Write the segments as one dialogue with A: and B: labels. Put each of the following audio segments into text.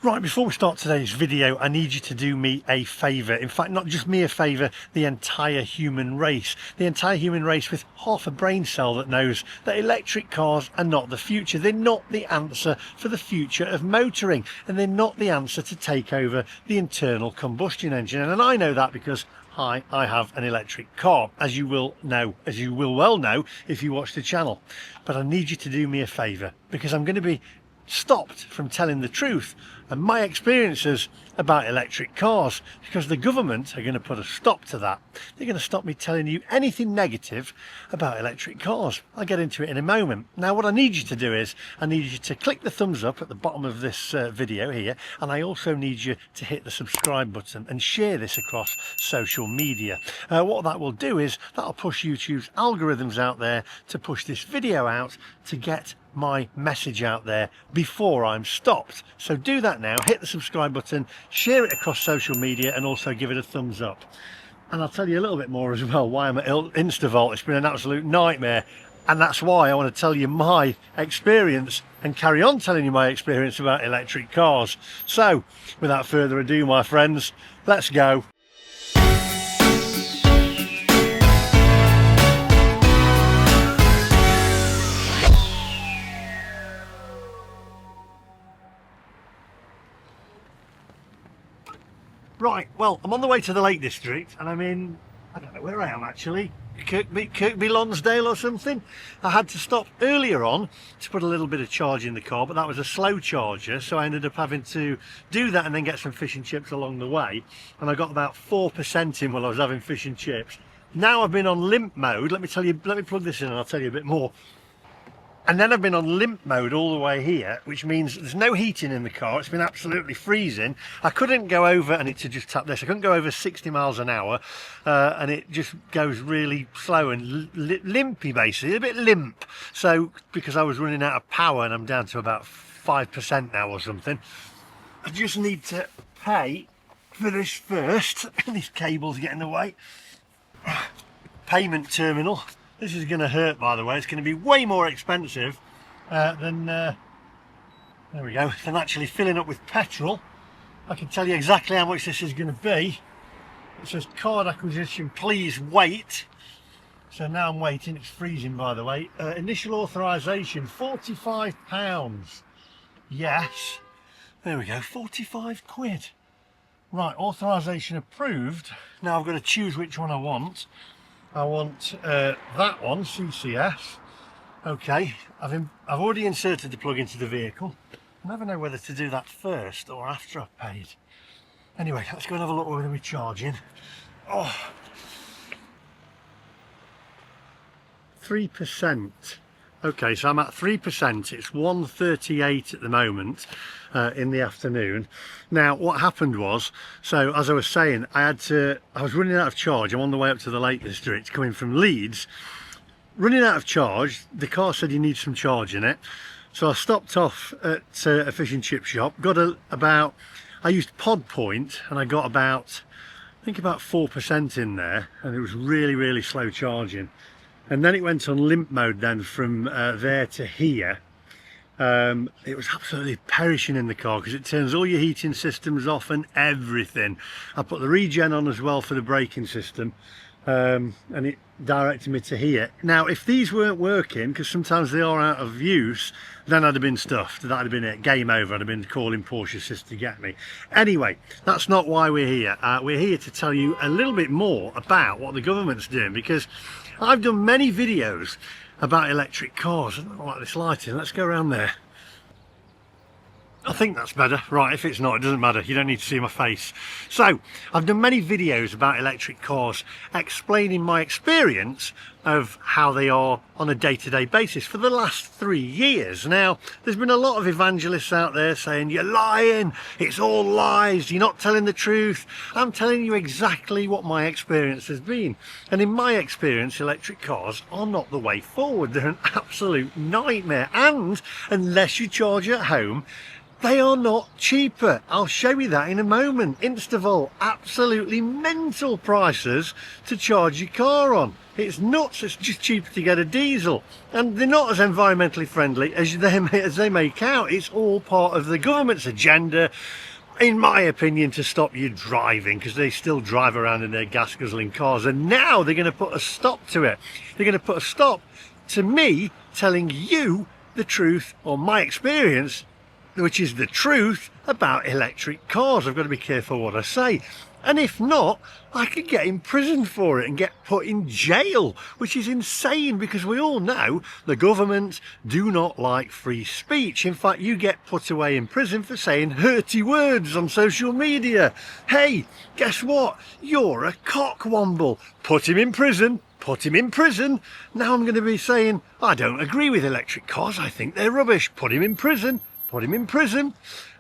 A: Right, before we start today's video, I need you to do me a favour. In fact, not just me a favour, the entire human race. The entire human race with half a brain cell that knows that electric cars are not the future. They're not the answer for the future of motoring. And they're not the answer to take over the internal combustion engine. And I know that because I have an electric car, as you will well know if you watch the channel. But I need you to do me a favour, because I'm going to be stopped from telling the truth and my experiences about electric cars, because the government are going to put a stop to that. They're going to stop me telling you anything negative about electric cars. I'll get into it in a moment. Now what I need you to do is I need you to click the thumbs up at the bottom of this video here, and I also need you to hit the subscribe button and share this across social media. What that will do is that'll push YouTube's algorithms out there to push this video out to get my message out there before I'm stopped. So do that now, hit the subscribe button, share it across social media, and also give it a thumbs up. And I'll tell you a little bit more as well why I'm at Instavolt. It's been an absolute nightmare, and that's why I want to tell you my experience and carry on telling you my experience about electric cars. So without further ado, my friends, let's go. Right, well, I'm on the way to the Lake District, and I'm in, I don't know where I am actually, Kirkby Lonsdale or something. I had to stop earlier on to put a little bit of charge in the car, but that was a slow charger, so I ended up having to do that and then get some fish and chips along the way, and I got about 4% in while I was having fish and chips. Now I've been on limp mode. Let me plug this in and I'll tell you a bit more. And then I've been on limp mode all the way here, which means there's no heating in the car. It's been absolutely freezing. I couldn't go over, and to just tap this, I couldn't go over 60 miles an hour, and it just goes really slow and limpy, basically, a bit limp. So because I was running out of power, and I'm down to about 5% now or something, I just need to pay for this first. These cables get in the way. Payment terminal. This is going to hurt, by the way. It's going to be way more expensive than there we go, than actually filling up with petrol. I can tell you exactly how much this is going to be. It says card acquisition, please wait. So now I'm waiting. It's freezing, by the way. Initial authorization, £45. Yes, there we go, 45 quid. Right, authorization approved. Now I've got to choose which one I want. I want that one, CCS. Okay, I've already inserted the plug into the vehicle. I never know whether to do that first or after I've paid. Anyway, let's go and have a look whether we're charging. Oh, 3%. Okay, so I'm at 3%. It's 1:38 at the moment in the afternoon. Now, what happened was, so as I was saying, I was running out of charge. I'm on the way up to the Lake District, coming from Leeds. Running out of charge, the car said you need some charge in it. So I stopped off at a fish and chip shop, got I used Pod Point, and I got I think about 4% in there, and it was really, really slow charging. And then it went on limp mode then from there to here. It was absolutely perishing in the car because it turns all your heating systems off and everything. I put the regen on as well for the braking system, and it directed me to here. Now if these weren't working, because sometimes they are out of use, then I'd have been stuffed. That'd have been it, game over. I'd have been calling Porsche Assist to get me. Anyway, that's not why we're here. We're here to tell you a little bit more about what the government's doing, because I've done many videos about electric cars. I don't like this lighting. Let's go around there. I think that's better. Right, if it's not, it doesn't matter. You don't need to see my face. So, I've done many videos about electric cars, explaining my experience of how they are on a day-to-day basis for the last 3 years. Now, there's been a lot of evangelists out there saying, you're lying, it's all lies, you're not telling the truth. I'm telling you exactly what my experience has been. And in my experience, electric cars are not the way forward. They're an absolute nightmare. And unless you charge at home, They are not cheaper. I'll show you that in a moment. Instavolt, absolutely mental prices to charge your car on. It's nuts. It's just cheaper to get a diesel, and they're not as environmentally friendly as they make out. It's all part of the government's agenda, in my opinion, to stop you driving, because they still drive around in their gas guzzling cars, and now they're going to put a stop to it. They're going to put a stop to me telling you the truth, or my experience, which is the truth about electric cars. I've got to be careful what I say, and if not, I could get imprisoned for it and get put in jail, which is insane, because we all know the government do not like free speech. In fact, you get put away in prison for saying hurty words on social media. Hey, guess what? You're a cockwomble. Put him in prison. Put him in prison. Now I'm going to be saying, I don't agree with electric cars. I think they're rubbish. Put him in prison. Put him in prison.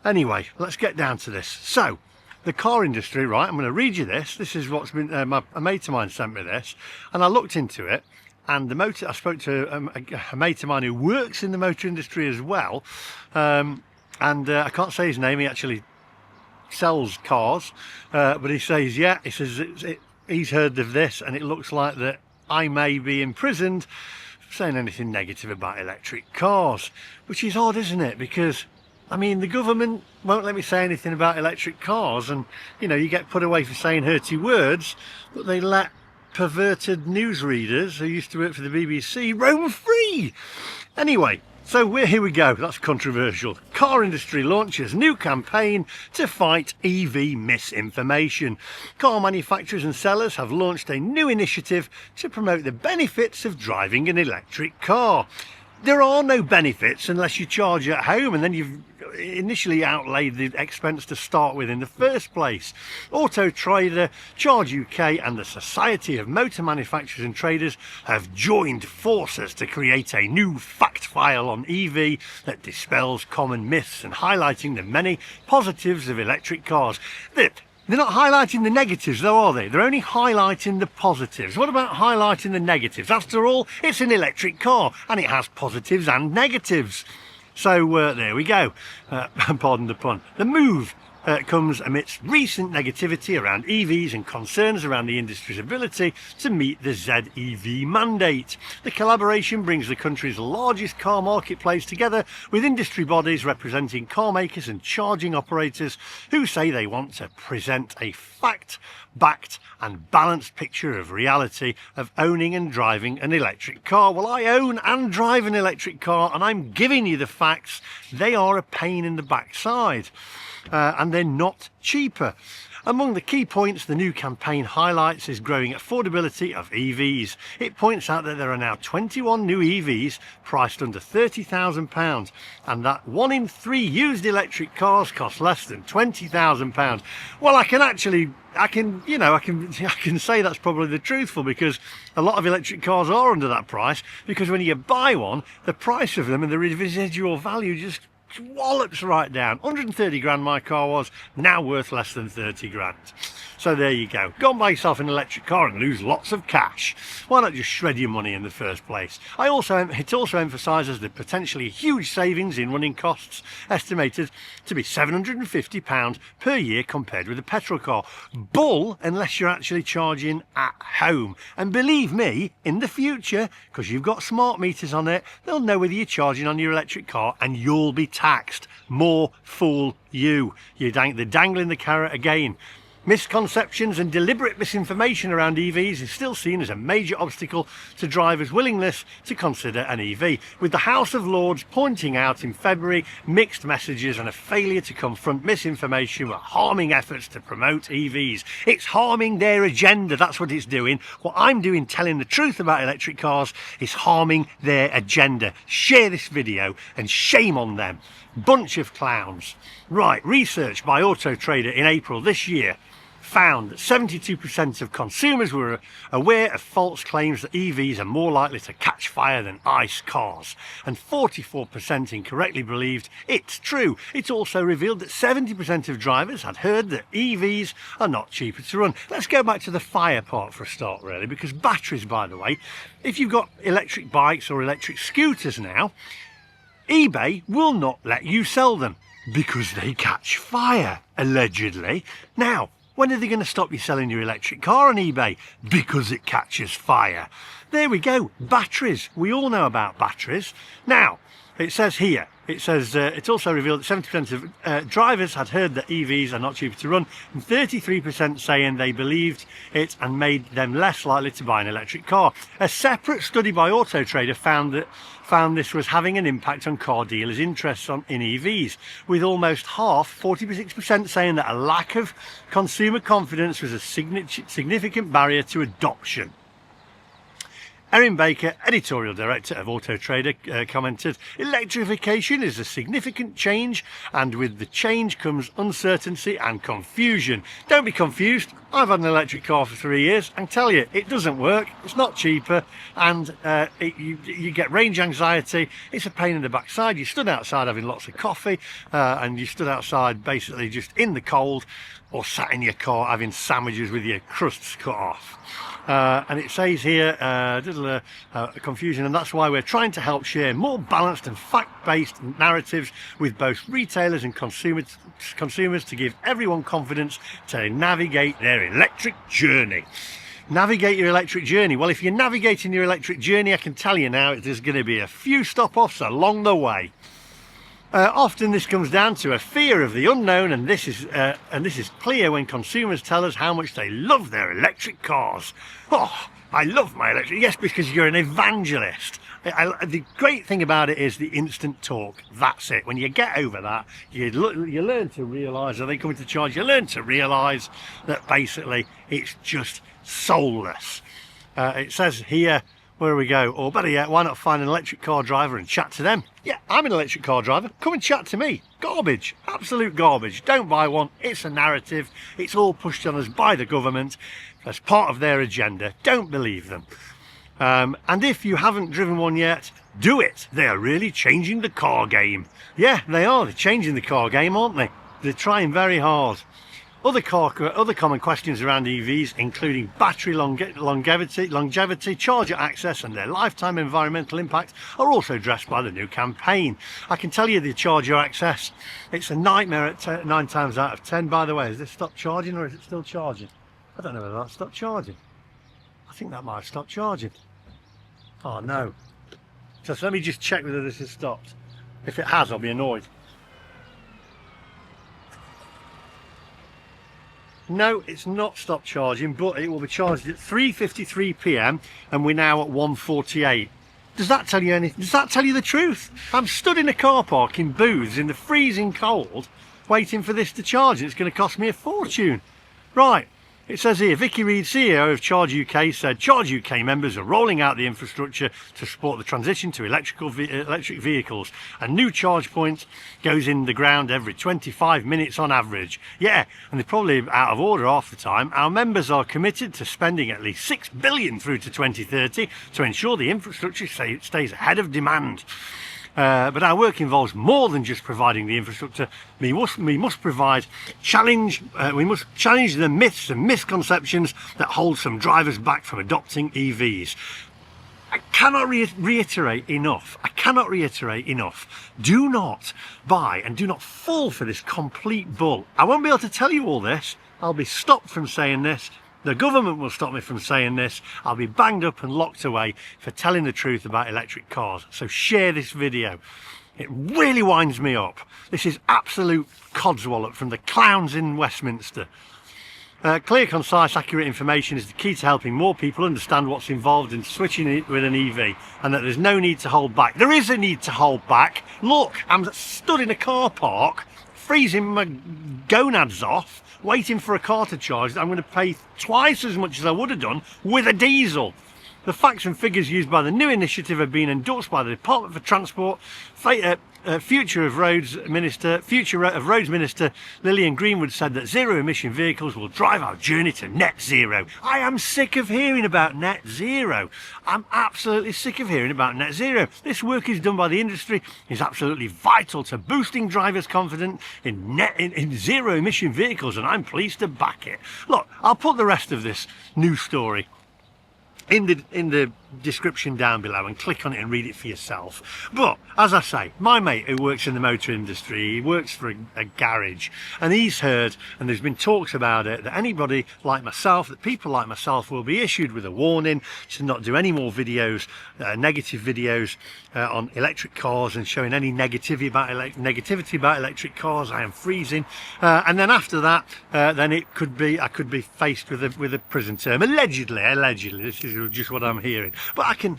A: Anyway, let's get down to this. So, the car industry, right, I'm going to read you this. This is what's been, a mate of mine sent me this, and I looked into it, and I spoke to a mate of mine who works in the motor industry as well, and I can't say his name. He actually sells cars, but he says, yeah, he says he's heard of this, and it looks like that I may be imprisoned for saying anything negative about electric cars, which is odd, isn't it? Because, I mean, the government won't let me say anything about electric cars, and, you know, you get put away for saying hurty words, but they let perverted newsreaders who used to work for the BBC roam free. Anyway, so here we go. That's controversial. Car industry launches new campaign to fight EV misinformation. Car manufacturers and sellers have launched a new initiative to promote the benefits of driving an electric car. There are no benefits unless you charge at home, and then you've initially outlaid the expense to start with in the first place. Auto Trader, Charge UK and the Society of Motor Manufacturers and Traders have joined forces to create a new fact file on EV that dispels common myths and highlighting the many positives of electric cars. They're not highlighting the negatives though, are they? They're only highlighting the positives. What about highlighting the negatives? After all, it's an electric car and it has positives and negatives. So there we go. Pardon the pun. The move comes amidst recent negativity around EVs and concerns around the industry's ability to meet the ZEV mandate. The collaboration brings the country's largest car marketplace together with industry bodies representing car makers and charging operators who say they want to present a fact-backed and balanced picture of reality of owning and driving an electric car. Well, I own and drive an electric car, and I'm giving you the facts. They are a pain in the backside. And they're not cheaper. Among the key points the new campaign highlights is growing affordability of EVs. It points out that there are now 21 new EVs priced under £30,000, and that 1 in 3 used electric cars cost less than £20,000. Well, I can say that's probably the truthful, because a lot of electric cars are under that price, because when you buy one, the price of them and the residual value just wallops right down. 130 grand my car was, now worth less than 30 grand. So there you go. Go and buy yourself an electric car and lose lots of cash. Why not just shred your money in the first place? It also emphasises the potentially huge savings in running costs, estimated to be £750 per year compared with a petrol car. Bull, unless you're actually charging at home. And believe me, in the future, because you've got smart meters on it, they'll know whether you're charging on your electric car and you'll be taxed. More fool you. They're dangling the carrot again. Misconceptions and deliberate misinformation around EVs is still seen as a major obstacle to drivers' willingness to consider an EV, with the House of Lords pointing out in February mixed messages and a failure to confront misinformation were harming efforts to promote EVs. It's harming their agenda, that's what it's doing. What I'm doing, telling the truth about electric cars, is harming their agenda. Share this video and shame on them. Bunch of clowns. Right, research by Auto Trader in April this year found that 72% of consumers were aware of false claims that EVs are more likely to catch fire than ICE cars, and 44% incorrectly believed it's true. It also revealed that 70% of drivers had heard that EVs are not cheaper to run. Let's go back to the fire part for a start, really, because batteries, by the way, if you've got electric bikes or electric scooters now, eBay will not let you sell them. Because they catch fire, allegedly. Now, when are they going to stop you selling your electric car on eBay? Because it catches fire. There we go, batteries. We all know about batteries. Now, it says here, it's also revealed that 70% of drivers had heard that EVs are not cheaper to run, and 33% saying they believed it and made them less likely to buy an electric car. A separate study by Auto Trader found this was having an impact on car dealers' interest in EVs, with almost half, 46%, saying that a lack of consumer confidence was a significant barrier to adoption. Erin Baker, editorial director of Auto Trader, commented, "Electrification is a significant change, and with the change comes uncertainty and confusion. Don't be confused. I've had an electric car for 3 years and tell you, it doesn't work, it's not cheaper, and you get range anxiety. It's a pain in the backside. You stood outside having lots of coffee, and you stood outside basically just in the cold, or sat in your car having sandwiches with your crusts cut off." And it says here, confusion, and that's why we're trying to help share more balanced and fact-based narratives with both retailers and consumers to give everyone confidence to navigate their electric journey. Navigate your electric journey. Well, if you're navigating your electric journey, I can tell you now, there's going to be a few stop-offs along the way. Often this comes down to a fear of the unknown, and this is clear when consumers tell us how much they love their electric cars. Oh, I love my electric. Yes, because you're an evangelist. The great thing about it is the instant talk. That's it. When you get over that, you learn to realise, are they coming to charge? You learn to realise that basically it's just soulless. It says here, where we go, or better yet, why not find an electric car driver and chat to them? Yeah, I'm an electric car driver, come and chat to me. Garbage, absolute garbage. Don't buy one. It's a narrative. It's all pushed on us by the government as part of their agenda. Don't believe them. And if you haven't driven one yet, do it. They are really changing the car game. Yeah, they are. They're changing the car game, aren't they? They're trying very hard. Other common questions around EVs, including battery longevity, charger access, and their lifetime environmental impact, are also addressed by the new campaign. I can tell you the charger access, it's a nightmare at 9 times out of 10. By the way, has this stopped charging or is it still charging? I don't know whether that stopped charging. I think that might have stopped charging. Oh no. So let me just check whether this has stopped. If it has, I'll be annoyed. No, it's not stopped charging, but it will be charged at 3:53 p.m. and we're now at 1:48. Does that tell you anything? Does that tell you the truth? I'm stood in a car park in booths in the freezing cold waiting for this to charge. It's going to cost me a fortune. Right, it says here, Vicky Reid, CEO of Charge UK, said Charge UK members are rolling out the infrastructure to support the transition to electric vehicles. A new charge point goes in the ground every 25 minutes on average. Yeah, and they're probably out of order half the time. Our members are committed to spending at least $6 billion through to 2030 to ensure the infrastructure stays ahead of demand. But our work involves more than just providing the infrastructure. We must challenge the myths and misconceptions that hold some drivers back from adopting EVs. I cannot reiterate enough. Do not buy and do not fall for this complete bull. I won't be able to tell you all this. I'll be stopped from saying this. The government will stop me from saying this. I'll be banged up and locked away for telling the truth about electric cars. So share this video. It really winds me up. This is absolute codswallop from the clowns in Westminster. Clear, concise, accurate information is the key to helping more people understand what's involved in switching it with an EV, and that there's no need to hold back. There is a need to hold back. Look, I'm stood in a car park, freezing my gonads off, waiting for a car to charge. I'm going to pay twice as much as I would have done with a diesel. The facts and figures used by the new initiative have been endorsed by the Department for Transport. Future of Roads Minister Lillian Greenwood said that zero-emission vehicles will drive our journey to net zero. I am sick of hearing about net zero. I'm absolutely sick of hearing about net zero. This work is done by the industry. Is absolutely vital to boosting drivers' confidence in zero-emission vehicles, and I'm pleased to back it. Look, I'll put the rest of this news story in the description down below and click on it and read it for yourself. But as I say, my mate who works in the motor industry, he works for a garage, and he's heard, and there's been talks about it, that anybody like myself, that people like myself will be issued with a warning to not do any more videos, negative videos on electric cars and showing any negativity about electric cars. I am freezing, and then after that, then I could be faced with a prison term. Allegedly, this is just what I'm hearing. But I can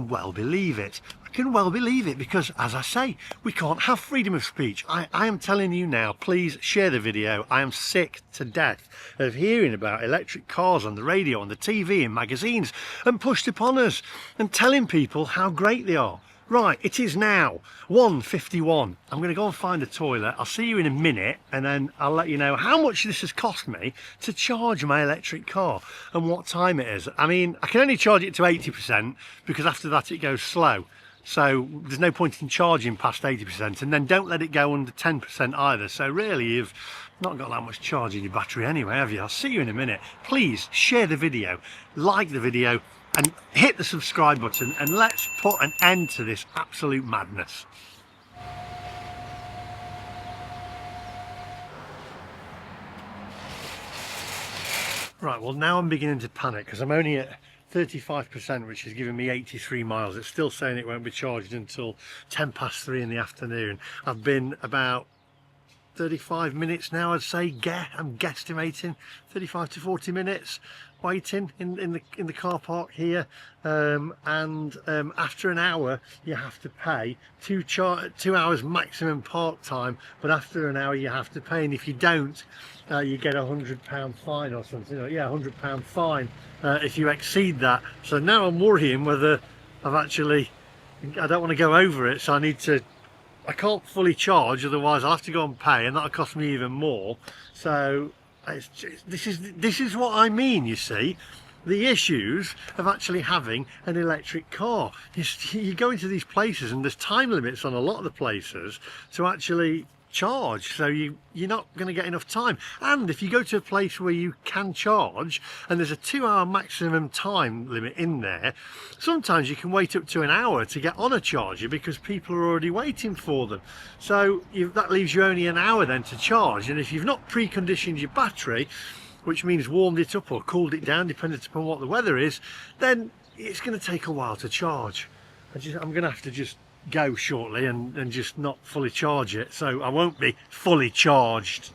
A: well believe it. I can well believe it, because as I say, we can't have freedom of speech. I am telling you now, please share the video. I am sick to death of hearing about electric cars on the radio, on the TV, in magazines, and pushed upon us, and telling people how great they are. Right, it is now 1:51. I'm going to go and find a toilet. I'll see you in a minute, and then I'll let you know how much this has cost me to charge my electric car and what time it is. I mean, I can only charge it to 80% because after that it goes slow. So there's no point in charging past 80%, and then don't let it go under 10% either. So really, you've not got that much charge in your battery anyway, have you? I'll see you in a minute. Please share the video, like the video, and hit the subscribe button, and let's put an end to this absolute madness. Right, well now I'm beginning to panic because I'm only at 35%, which is giving me 83 miles. It's still saying it won't be charged until 3:10 in the afternoon. I've been about 35 minutes now, I'd say. I'm guesstimating 35 to 40 minutes waiting in the car park here, and after an hour you have to pay 2 hours maximum park time, but after an hour you have to pay, and if you don't, you get £100 fine or something. Yeah, £100 fine if you exceed that. So now I'm worrying whether I don't want to go over it, so I can't fully charge, otherwise I'll have to go and pay, and that'll cost me even more. So this is what I mean, you see, the issues of actually having an electric car. You go into these places and there's time limits on a lot of the places to actually charge, so you're not going to get enough time. And if you go to a place where you can charge and there's a 2-hour maximum time limit in there, sometimes you can wait up to an hour to get on a charger because people are already waiting for them. So that leaves you only an hour then to charge, and if you've not preconditioned your battery, which means warmed it up or cooled it down depending upon what the weather is, then it's going to take a while to charge. I'm going to have to just go shortly and just not fully charge it, so I won't be fully charged.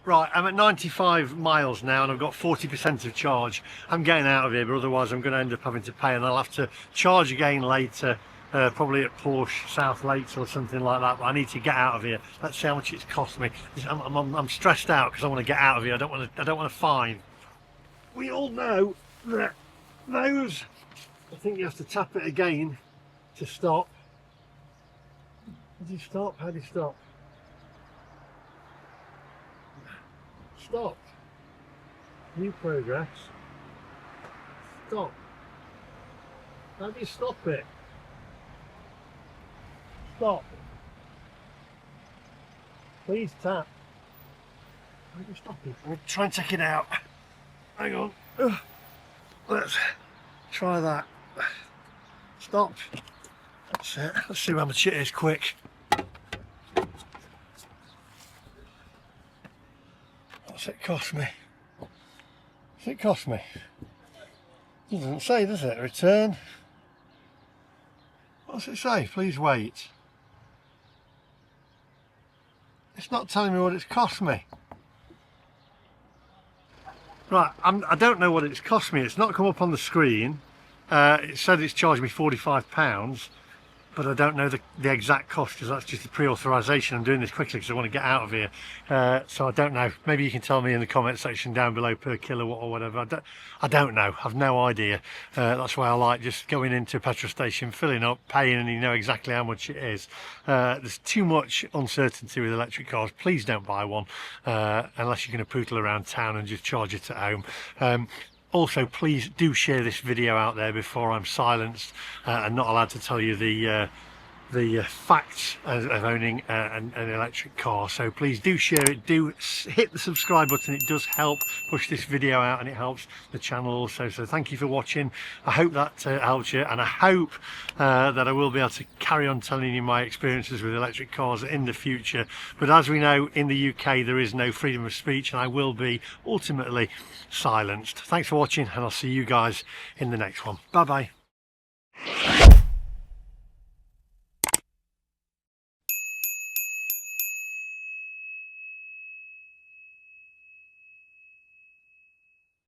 A: Right, I'm at 95 miles now and I've got 40% of charge. I'm getting out of here, but otherwise I'm going to end up having to pay, and I'll have to charge again later, probably at Porsche South Lakes or something like that. But I need to get out of here. Let's see how much it's cost me. I'm stressed out because I want to get out of here. I don't want to fine. We all know that those, I think you have to tap it again to stop. Did you stop? How do you stop? Stop. New progress. Stop. How do you stop it? Stop. Please tap. How do you stop it? I'll try and take it out. Hang on. Let's try that. Stop. That's it. Let's see how much it is quick. What's it cost me? What's it cost me? It doesn't say, does it? Return. What's it say? Please wait. It's not telling me what it's cost me. Right, I don't know what it's cost me. It's not come up on the screen. It said it's charged me £45, but I don't know the exact cost because that's just the pre-authorization. I'm doing this quickly because I want to get out of here. So I don't know. Maybe you can tell me in the comment section down below per kilowatt or whatever. I don't know. I've no idea. That's why I like just going into a petrol station, filling up, paying, and you know exactly how much it is. There's too much uncertainty with electric cars. Please don't buy one unless you're going to poodle around town and just charge it at home. Also, please do share this video out there before I'm silenced and not allowed to tell you the the facts of owning an electric car. So please do share it, do hit the subscribe button. It does help push this video out and it helps the channel also. So thank you for watching. I hope that helps you, and I hope that I will be able to carry on telling you my experiences with electric cars in the future. But as we know, in the UK there is no freedom of speech, and I will be ultimately silenced. Thanks for watching, and I'll see you guys in the next one. Bye bye.